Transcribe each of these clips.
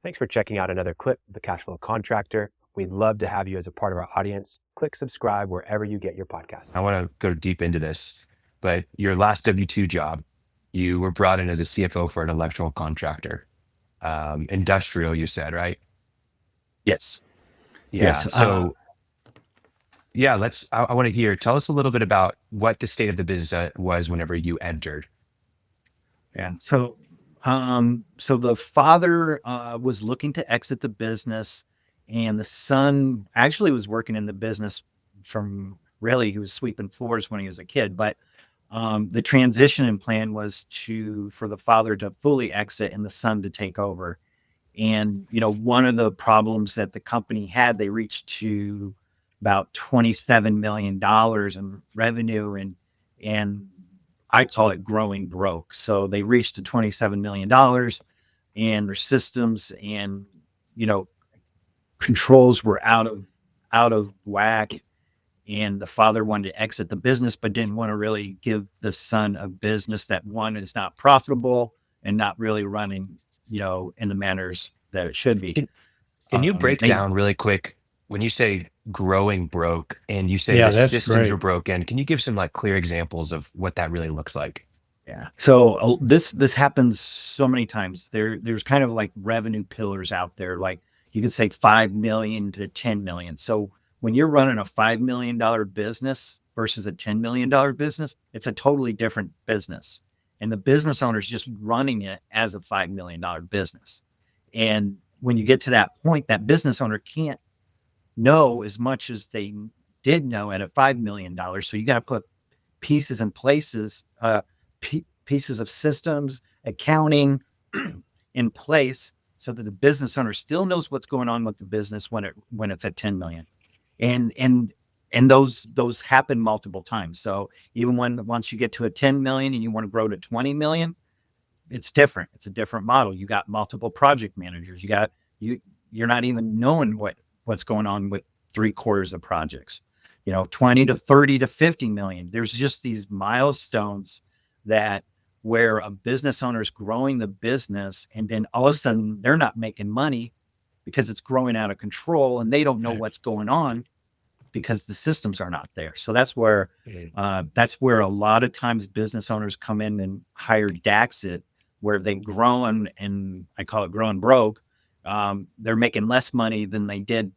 Thanks for checking out another clip of the Cashflow Contractor. We'd love to have you as a part of our audience. Click subscribe wherever you get your podcast. I want to go deep into this, but your last W-2 job, you were brought in as a CFO for an electrical contractor, industrial, you said, right? Yes. Yeah. Yes. So yeah, I want to tell us a little bit about what the state of the business was whenever you entered. Yeah. So the father was looking to exit the business, and the son actually was working in the business from really he was sweeping floors when he was a kid. But the transition and plan was for the father to fully exit and the son to take over. And one of the problems that the company had, they reached to about $27 million in revenue, and I call it growing broke. So they reached to $27 million, and their systems and you know controls were out of whack. And the father wanted to exit the business, but didn't want to really give the son a business that one is not profitable and not really running, in the manners that it should be. Can, can you break They down really quick when you say growing broke and you say Yeah, the that's systems great. were broken? Can you give some like clear examples of what that really looks like? Yeah. So this happens so many times. There's kind of like revenue pillars out there. Like you could say 5 million to 10 million. So when you're running a $5 million business versus a $10 million business, it's a totally different business. And the business owner is just running it as a $5 million business. And when you get to that point, that business owner can't know as much as they did know at a $5 million. So you got to put pieces in places, pieces of systems, accounting in place so that the business owner still knows what's going on with the business when it's at 10 million. And those happen multiple times. So even once you get to a 10 million and you want to grow to 20 million, it's different. It's a different model. You got multiple project managers. You're not even knowing what's going on with 3/4 of projects. 20 to 30 to 50 million. There's just these milestones that where a business owner is growing the business, and then all of a sudden they're not making money because it's growing out of control, and they don't know what's going on because the systems are not there. So that's where a lot of times business owners come in and hire Daxit, where they've grown, and I call it growing broke. They're making less money than they did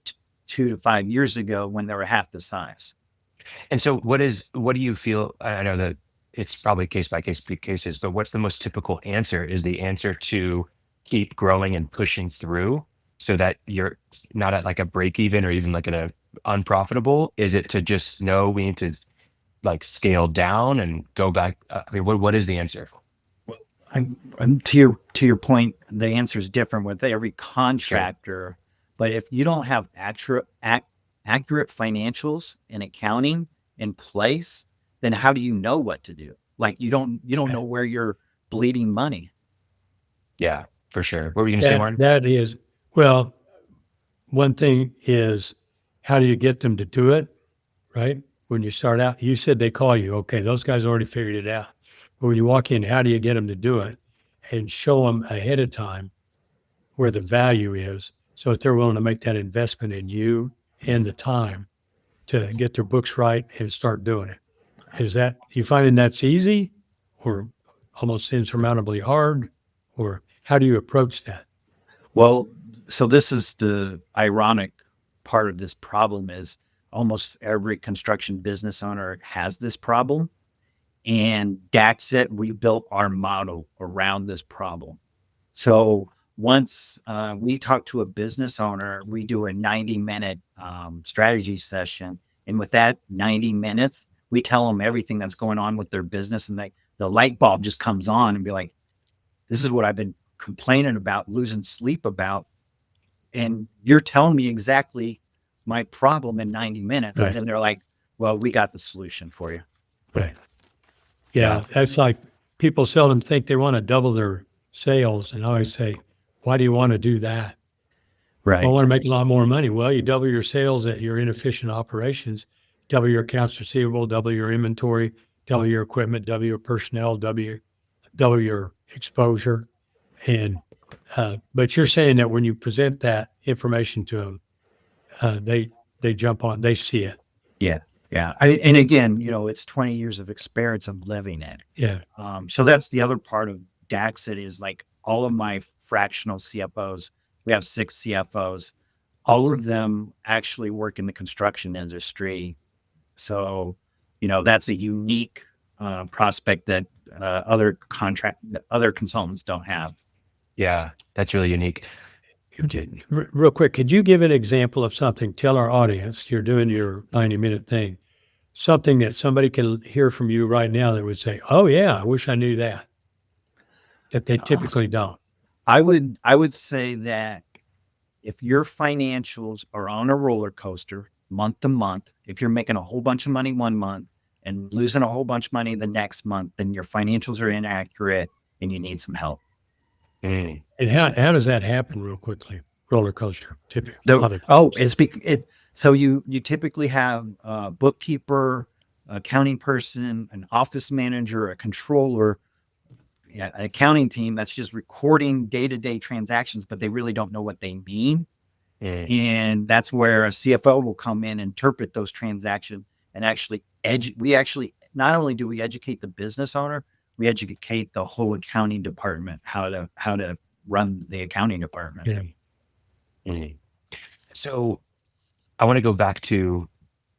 2 to 5 years ago when they were half the size. And so what do you feel? I know that it's probably case by case cases, but what's the most typical answer? Is the answer to keep growing and pushing through so that you're not at like a break even or even like at a unprofitable? Is it to just know we need to like scale down and go back? I mean, what is the answer? I'm to your point, the answer is different with every Sure. contractor. But if you don't have accurate financials and accounting in place, then how do you know what to do? Like you don't know where you're bleeding money. Yeah, for sure. What were you going to say, That Martin? that is well, one thing is how do you get them to do it, right? When you start out, you said they call you. Okay, those guys already figured it out. But when you walk in, how do you get them to do it and show them ahead of time where the value is so that they're willing to make that investment in you and the time to get their books right and start doing it? Is that you finding that's easy or almost insurmountably hard? Or how do you approach that? Well, so this is the ironic part of this problem is almost every construction business owner has this problem. And Daxit, we built our model around this problem. So once we talk to a business owner, we do a 90-minute strategy session. And with that 90 minutes, we tell them everything that's going on with their business. And the light bulb just comes on and be like, this is what I've been complaining about, losing sleep about. And you're telling me exactly my problem in 90 minutes. And Right. then they're like, well, we got the solution for you. Right. Yeah. Yeah. That's like people seldom think they want to double their sales. And I always say, why do you want to do that? Well, I Right. want to make a lot more money. Well, you double your sales at your inefficient operations, double your accounts receivable, double your inventory, double your equipment, double your personnel, double your exposure. And But you're saying that when you present that information to them, they jump on, they see it. Yeah. Yeah. And again, it's 20 years of experience of living it. Yeah. So that's the other part of Daxit is like all of my fractional CFOs. We have 6 CFOs. All of them actually work in the construction industry. So, that's a unique prospect that other consultants don't have. Yeah, that's really unique. Real quick, could you give an example of something? Tell our audience, you're doing your 90-minute thing, something that somebody can hear from you right now that would say, oh yeah, I wish I knew that they typically don't. I would say that if your financials are on a roller coaster month to month, if you're making a whole bunch of money one month and losing a whole bunch of money the next month, then your financials are inaccurate and you need some help. Mm. And how does that happen real quickly? Roller coaster, typically. So you typically have a bookkeeper, accounting person, an office manager, a controller, an accounting team that's just recording day-to-day transactions, but they really don't know what they mean. Mm. And that's where a CFO will come in, interpret those transactions, and actually not only do we educate the business owner, we educate the whole accounting department how to run the accounting department. Yeah. Mm. So I want to go back to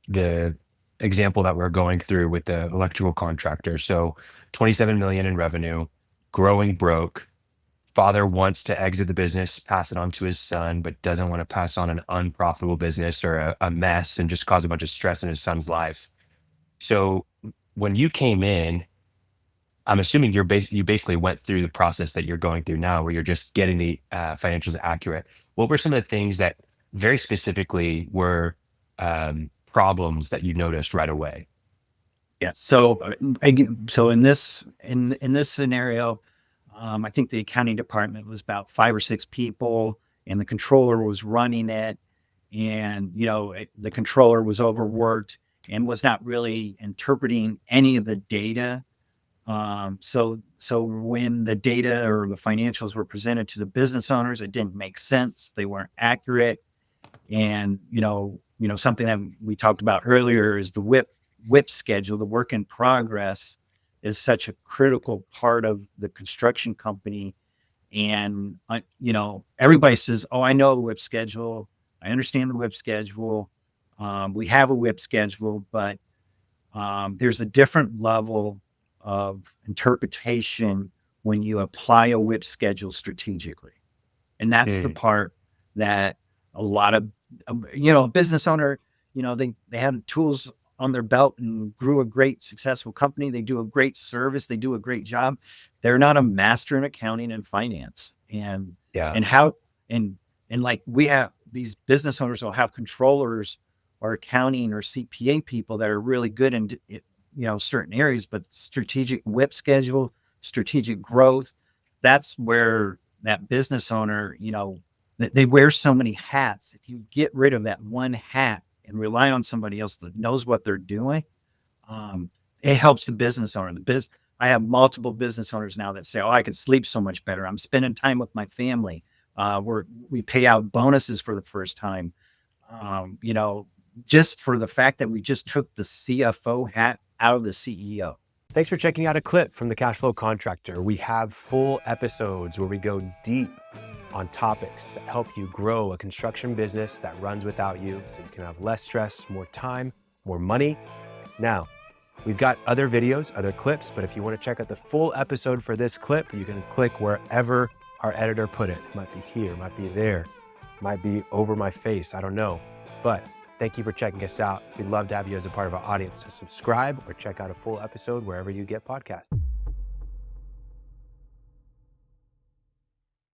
the example that we're going through with the electrical contractor. So 27 million in revenue, growing broke. Father wants to exit the business, pass it on to his son, but doesn't want to pass on an unprofitable business or a mess and just cause a bunch of stress in his son's life. So when you came in, I'm assuming you basically went through the process that you're going through now, where you're just getting the financials accurate. What were some of the things that very specifically were problems that you noticed right away? Yeah. So in this scenario, I think the accounting department was about 5 or 6 people, and the controller was running it. And the controller was overworked and was not really interpreting any of the data. So when the data or the financials were presented to the business owners, it didn't make sense. They weren't accurate. And something that we talked about earlier is the WIP schedule, the work in progress, is such a critical part of the construction company. And everybody says, "Oh, I know a WIP schedule. I understand the WIP schedule. We have a WIP schedule," but there's a different level of interpretation when you apply a WIP schedule strategically. And that's the part that a lot of, a business owner, they have tools on their belt and grew a great successful company. They do a great service. They do a great job. They're not a master in accounting and finance. And like we have these business owners will have controllers or accounting or CPA people that are really good in certain areas, but strategic WIP schedule, strategic growth, that's where that business owner, they wear so many hats. If you get rid of that one hat and rely on somebody else that knows what they're doing, it helps the business owner. I have multiple business owners now that say, "Oh, I could sleep so much better. I'm spending time with my family. We pay out bonuses for the first time." Just for the fact that we just took the CFO hat out of the CEO. Thanks for checking out a clip from the Cashflow Contractor. We have full episodes where we go deep on topics that help you grow a construction business that runs without you, so you can have less stress, more time, more money. Now, we've got other videos, other clips, but if you want to check out the full episode for this clip, you can click wherever our editor put it. It might be here, might be there, might be over my face, I don't know. But thank you for checking us out. We'd love to have you as a part of our audience. So subscribe or check out a full episode wherever you get podcasts.